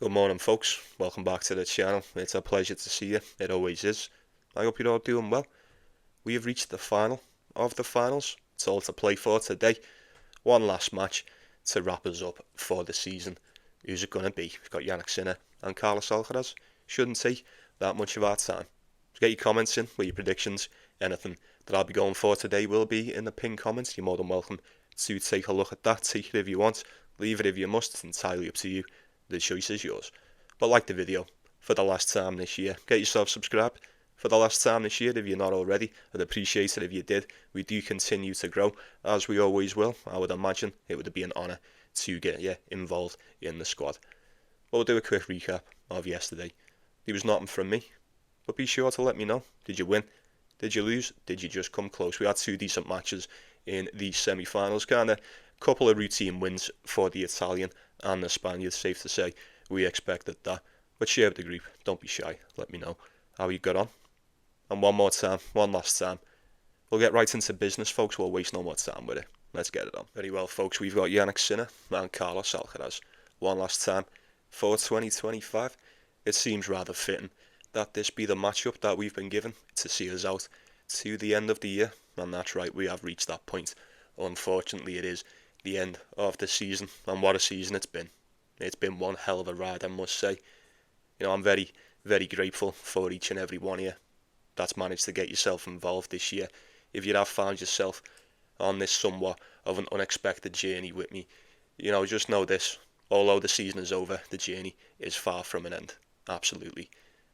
Good morning, folks. Welcome back to the channel. It's a pleasure to see you. It always is. I hope you're all doing well. We have reached the final of the finals. It's all to play for today. One last match to wrap us up for the season. Who's it going to be? We've got Jannik Sinner and Carlos Alcaraz. Shouldn't take that much of our time. So get your comments in with your predictions. Anything that I'll be going for today will be in the pinned comments. You're more than welcome to take a look at that. Take it if you want. Leave it if you must. It's entirely up to you. The choice is yours. But like the video for the last time this year. Get yourself subscribed for the last time this year if you're not already. I'd appreciate it if you did. We do continue to grow, as we always will. I would imagine it would be an honour to get you involved in the squad. But we'll do a quick recap of yesterday. There was nothing from me, but be sure to let me know. Did you win? Did you lose? Did you just come close? We had two decent matches in the semi-finals. Kind of couple of routine wins for the Italian and the Spaniard. Safe to say we expected that. But share with the group. Don't be shy. Let me know how you got on. And one more time, one last time. We'll get right into business, folks. We'll waste no more time with it. Let's get it on. Very well, folks. We've got Jannik Sinner and Carlos Alcaraz. One last time for 2025. It seems rather fitting that this be the matchup that we've been given to see us out to the end of the year. And that's right, we have reached that point. Unfortunately, it is the end of the season. And what a season it's been. It's been one hell of a ride, I must say. You know, I'm very, very grateful for each and every one of you that's managed to get yourself involved this year. If you have found yourself on this somewhat of an unexpected journey with me, you know, just know this. Although the season is over, the journey is far from an end. Absolutely.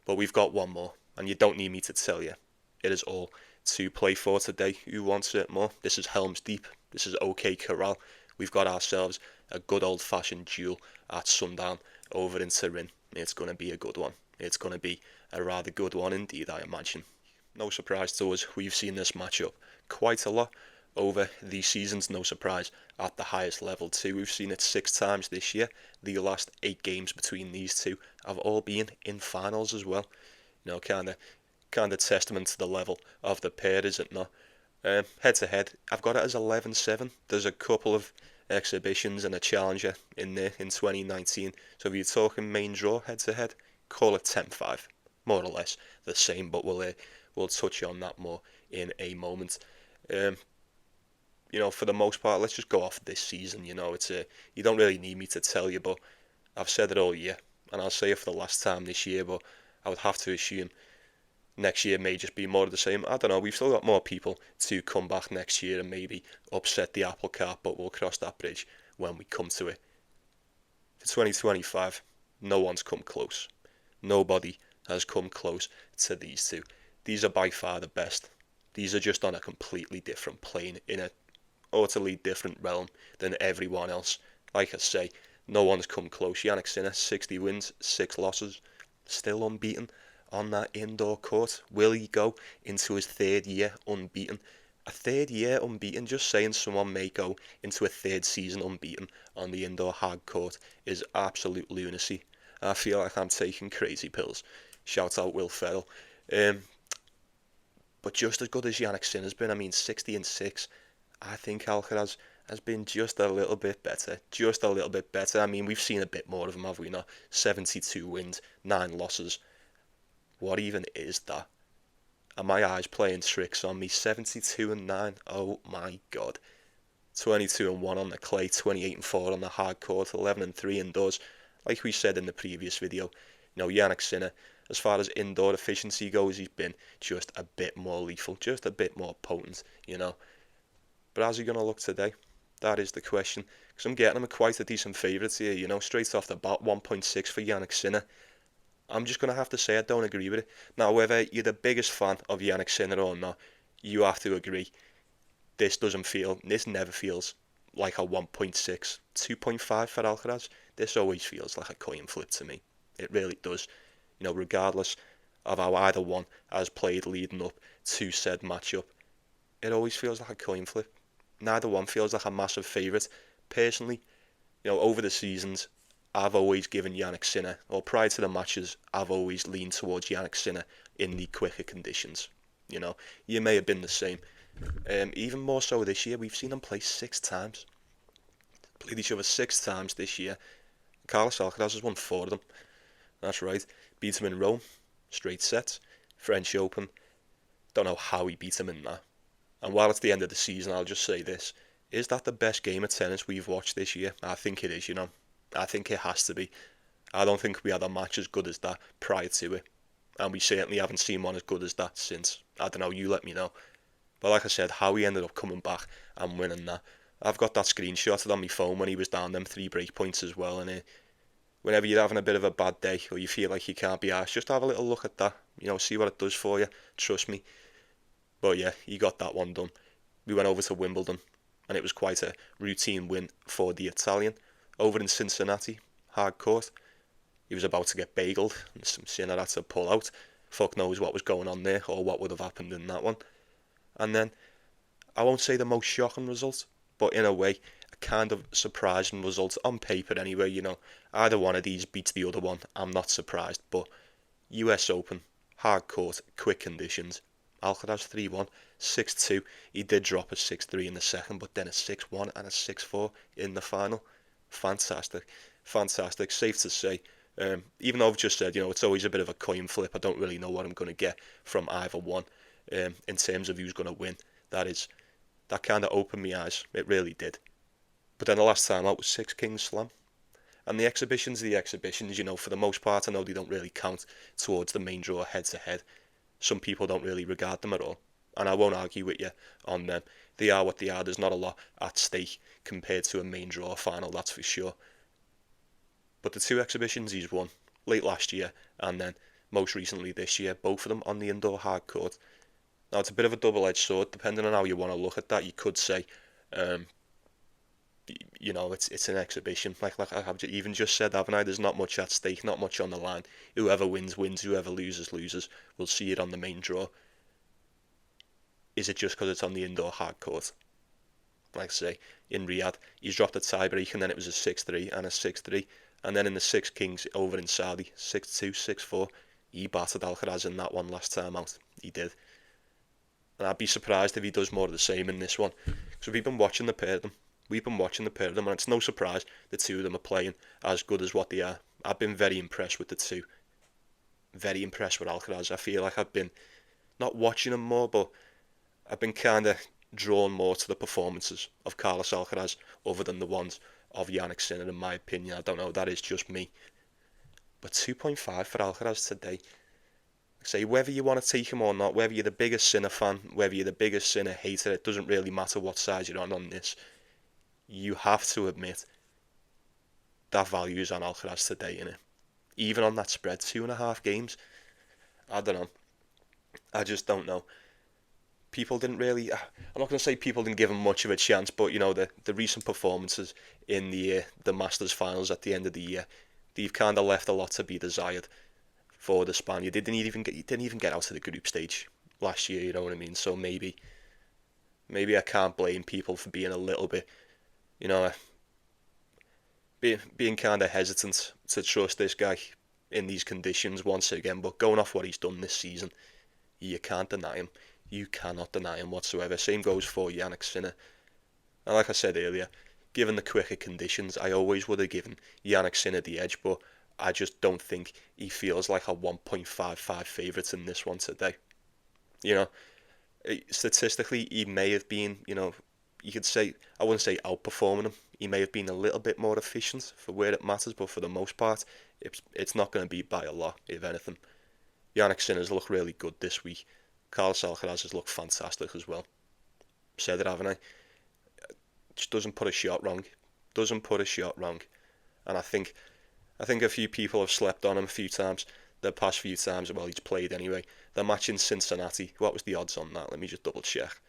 But we've got one more, and you don't need me to tell you. It is all to play for today. Who wants it more? This is Helm's Deep. This is OK Corral. We've got ourselves a good old-fashioned duel at sundown over in Turin. It's going to be a good one. It's going to be a rather good one indeed, I imagine. No surprise to us, we've seen this matchup quite a lot over these seasons. No surprise, at the highest level too. We've seen it 6 times this year. The last 8 games between these two have all been in finals as well. You know, kind of testament to the level of the pair, is it not? Head to head, I've got it as 11-7. There's a couple of exhibitions and a challenger in there in 2019. So if you're talking main draw head to head, call it 10-5. More or less the same, but we'll touch on that more in a moment. You know, for the most part, let's just go off this season. You know, you don't really need me to tell you, but I've said it all year, and I'll say it for the last time this year. But I would have to assume next year may just be more of the same. I don't know. We've still got more people to come back next year and maybe upset the apple cart, but we'll cross that bridge when we come to it. For 2025, no one's come close. Nobody has come close to these two. These are by far the best. These are just on a completely different plane, in a utterly different realm than everyone else. Like I say, no one's come close. Jannik Sinner, 60 wins, 6 losses, still unbeaten on that indoor court. Will he go into his 3rd year unbeaten? A 3rd year unbeaten, just saying someone may go into a 3rd season unbeaten on the indoor hard court is absolute lunacy. I feel like I'm taking crazy pills. Shout out Will Ferrell. But just as good as Jannik Sinner's been, I mean 60-6, I think Alcaraz has been just a little bit better. Just a little bit better. I mean, we've seen a bit more of him, have we not? 72 wins, 9 losses. What even is that? Are my eyes playing tricks on me? 72-9. Oh my god. 22-1 on the clay, 28-4 on the hard court, 11-3 indoors. Like we said in the previous video, you know, Jannik Sinner, as far as indoor efficiency goes, he's been just a bit more lethal, just a bit more potent, you know. But how's he going to look today? That is the question. Because I'm getting him a quite a decent favourite here, you know, straight off the bat, 1.6 for Jannik Sinner. I'm just going to have to say I don't agree with it. Now, whether you're the biggest fan of Jannik Sinner or not, you have to agree. This never feels like a 1.6. 2.5 for Alcaraz. This always feels like a coin flip to me. It really does. You know, regardless of how either one has played leading up to said matchup, it always feels like a coin flip. Neither one feels like a massive favourite. Personally, you know, over the seasons, I've always given Jannik Sinner, or prior to the matches, I've always leaned towards Jannik Sinner in the quicker conditions. You know, you may have been the same. Even more so this year, we've seen them play 6 times. Played each other 6 times this year. Carlos Alcaraz has won 4 of them. That's right. Beat him in Rome, straight sets. French Open, don't know how he beat him in that. And while it's the end of the season, I'll just say this. Is that the best game of tennis we've watched this year? I think it is, I think it has to be. I don't think we had a match as good as that prior to it. And we certainly haven't seen one as good as that since. I don't know, you let me know. But like I said, how he ended up coming back and winning that. I've got that screenshotted on my phone when he was down them 3 break points as well. And whenever you're having a bit of a bad day or you feel like you can't be arsed, just have a little look at that. See what it does for you. Trust me. But yeah, he got that one done. We went over to Wimbledon, and it was quite a routine win for the Italian. Over in Cincinnati, hard court, he was about to get bageled, and Sinner had to pull out. Fuck knows what was going on there, or what would have happened in that one. And then, I won't say the most shocking result, but in a way, a kind of surprising result on paper anyway, Either one of these beats the other one, I'm not surprised, but US Open, hard court, quick conditions, Alcaraz 3-1, 6-2. He did drop a 6-3 in the second, but then a 6-1 and a 6-4 in the final. Fantastic. Fantastic. Safe to say. Even though I've just said, it's always a bit of a coin flip. I don't really know what I'm going to get from either one in terms of who's going to win. That kind of opened my eyes. It really did. But then the last time out was Six Kings Slam. And the exhibitions are the exhibitions, for the most part. I know they don't really count towards the main draw head-to-head. Some people don't really regard them at all. And I won't argue with you on them. They are what they are. There's not a lot at stake compared to a main draw final, that's for sure. But the 2 exhibitions he's won, late last year and then most recently this year, both of them on the indoor hard court. Now, it's a bit of a double-edged sword, depending on how you want to look at that. You could say, it's an exhibition. Like I've even just said, haven't I? There's not much at stake, not much on the line. Whoever wins, wins. Whoever loses, loses. We'll see it on the main draw. Is it just because it's on the indoor hard court? Like I say, in Riyadh, he's dropped a tiebreak, and then it was a 6-3 and a 6-3. And then in the Six Kings over in Saudi, 6-2, 6-4, he battered Alcaraz in that one last time out. He did. And I'd be surprised if he does more of the same in this one. So we've been watching the pair of them. And it's no surprise the 2 of them are playing as good as what they are. I've been very impressed with the 2. Very impressed with Alcaraz. I feel like I've been not watching him more, but I've been kind of drawn more to the performances of Carlos Alcaraz other than the ones of Jannik Sinner, in my opinion. I don't know, that is just me. But 2.5 for Alcaraz today. Say, whether you want to take him or not, whether you're the biggest Sinner fan, whether you're the biggest Sinner hater, it doesn't really matter what side you're on this. You have to admit that value is on Alcaraz today, innit? Even on that spread, 2.5 games. I don't know. I just don't know. People didn't really. I'm not going to say people didn't give him much of a chance, but the recent performances in the Masters finals at the end of the year, they've kind of left a lot to be desired for the Spaniard. He didn't even get out to the group stage last year. You know what I mean? So maybe I can't blame people for being a little bit, being kind of hesitant to trust this guy in these conditions once again. But going off what he's done this season, you can't deny him. You cannot deny him whatsoever. Same goes for Jannik Sinner. And like I said earlier, given the quicker conditions, I always would have given Jannik Sinner the edge, but I just don't think he feels like a 1.55 favourite in this one today. Statistically, he may have been, you could say, I wouldn't say outperforming him. He may have been a little bit more efficient for where it matters, but for the most part, it's not going to be by a lot, if anything. Jannik Sinner's looked really good this week. Carlos Alcaraz has looked fantastic as well. Said it, haven't I? Just doesn't put a shot wrong. And I think a few people have slept on him a few times. The past few times, well, he's played anyway. The match in Cincinnati, what was the odds on that? Let me just double check.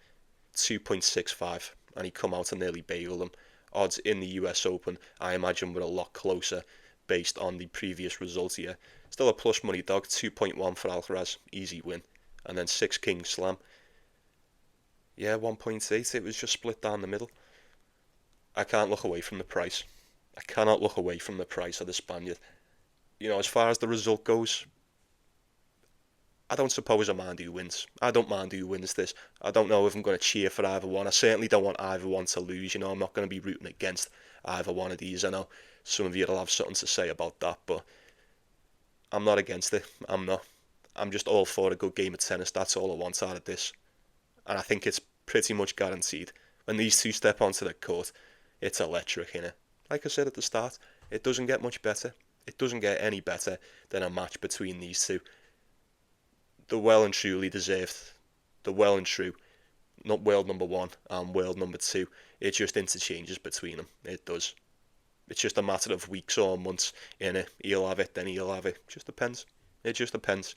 2.65, and he come out and nearly bageled them. Odds in the US Open, I imagine, were a lot closer based on the previous results here. Still a plus money dog, 2.1 for Alcaraz, easy win. And then Six Kings Slam. Yeah, 1.8, it was just split down the middle. I can't look away from the price. I cannot look away from the price of the Spaniard. As far as the result goes, I don't suppose I mind who wins. I don't mind who wins this. I don't know if I'm going to cheer for either one. I certainly don't want either one to lose. You know, I'm not going to be rooting against either one of these. I know some of you will have something to say about that, but I'm not against it. I'm not. I'm just all for a good game of tennis. That's all I want out of this. And I think it's pretty much guaranteed. When these two step onto the court, it's electric, innit? Like I said at the start, it doesn't get much better. It doesn't get any better than a match between these two. The well and truly deserved, the well and true, not world number one and world number two. It just interchanges between them. It does. It's just a matter of weeks or months, innit? He'll have it, then he'll have it. Just depends. It just depends.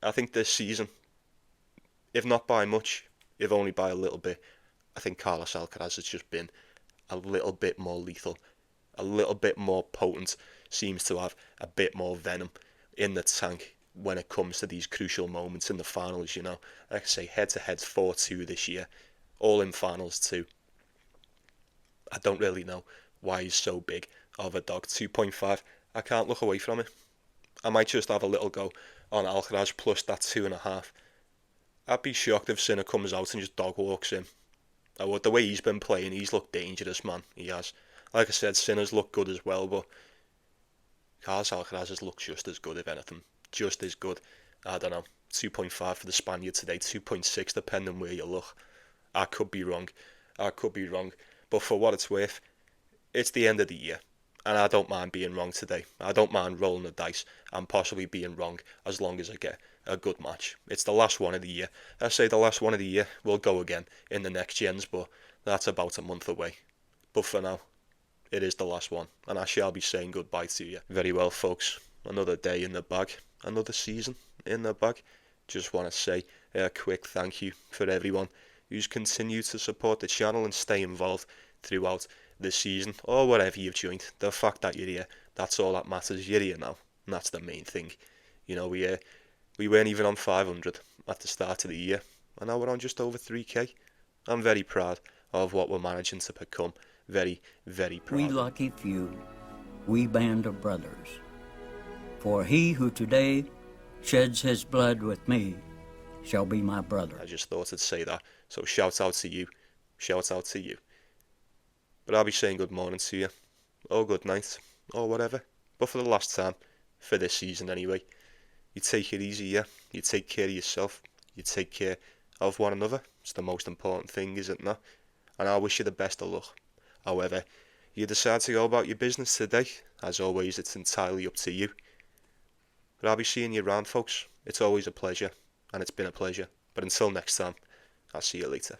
I think this season, if not by much, if only by a little bit, I think Carlos Alcaraz has just been a little bit more lethal, a little bit more potent, seems to have a bit more venom in the tank when it comes to these crucial moments in the finals, you know. Like I say, head-to-head's 4-2 this year, all in finals too. I don't really know why he's so big of a dog. 2.5, I can't look away from it. I might just have a little go on Alcaraz plus that 2.5. I'd be shocked if Sinner comes out and just dog walks him. I would. The way he's been playing, he's looked dangerous, man. He has. Like I said, Sinner's looked good as well, but Carlos Alcaraz has looked just as good, if anything. Just as good. I don't know. 2.5 for the Spaniard today, 2.6 depending where you look. I could be wrong. I could be wrong. But for what it's worth, it's the end of the year. And I don't mind being wrong today. I don't mind rolling the dice and possibly being wrong as long as I get a good match. It's the last one of the year. I say the last one of the year. We'll go again in the next gens, but that's about a month away. But for now, it is the last one, and I shall be saying goodbye to you. Very well, folks. Another day in the bag. Another season in the bag. Just want to say a quick thank you for everyone who's continued to support the channel and stay involved throughout this season, or whatever you've joined. The fact that you're here, that's all that matters. You're here now, and that's the main thing. You know, we weren't even on 500 at the start of the year, and now we're on just over 3k. I'm very proud of what we're managing to become. Very, very proud. We lucky few, we band of brothers. For he who today sheds his blood with me shall be my brother. I just thought I'd say that. So shout out to you. Shout out to you. But I'll be saying good morning to you, or good night, or whatever. But for the last time, for this season anyway, you take it easy, yeah? You take care of yourself. You take care of one another. It's the most important thing, isn't it? And I wish you the best of luck. However you decide to go about your business today, as always, it's entirely up to you. But I'll be seeing you around, folks. It's always a pleasure, and it's been a pleasure. But until next time, I'll see you later.